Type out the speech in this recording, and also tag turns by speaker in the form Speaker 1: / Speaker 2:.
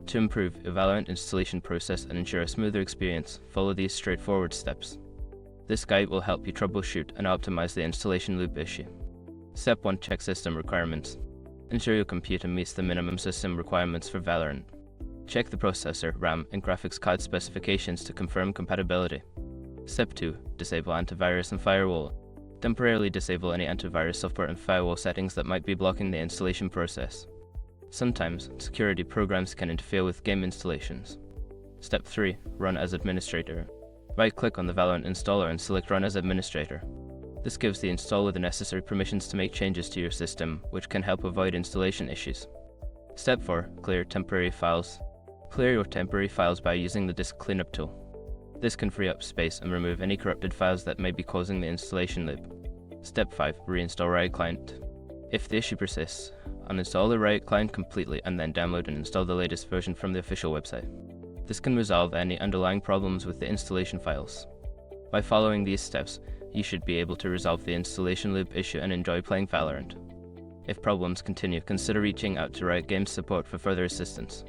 Speaker 1: To improve a Valorant installation process and ensure a smoother experience, follow these straightforward steps. This guide will help you troubleshoot and optimize the installation loop issue. Step 1. Check system requirements. Ensure your computer meets the minimum system requirements for Valorant. Check the processor, RAM, and graphics card specifications to confirm compatibility. Step 2. Disable antivirus and firewall. Temporarily disable any antivirus software and firewall settings that might be blocking the installation process. Sometimes, security programs can interfere with game installations. Step 3. Run as administrator. Right-click on the Valorant installer and select Run as administrator. This gives the installer the necessary permissions to make changes to your system, which can help avoid installation issues. Step 4. Clear temporary files. Clear your temporary files by using the disk cleanup tool. This can free up space and remove any corrupted files that may be causing the installation loop. Step 5. Reinstall Riot Client. If the issue persists, uninstall the Riot Client completely and then download and install the latest version from the official website. This can resolve any underlying problems with the installation files. By following these steps, you should be able to resolve the installation loop issue and enjoy playing Valorant. If problems continue, consider reaching out to Riot Games support for further assistance.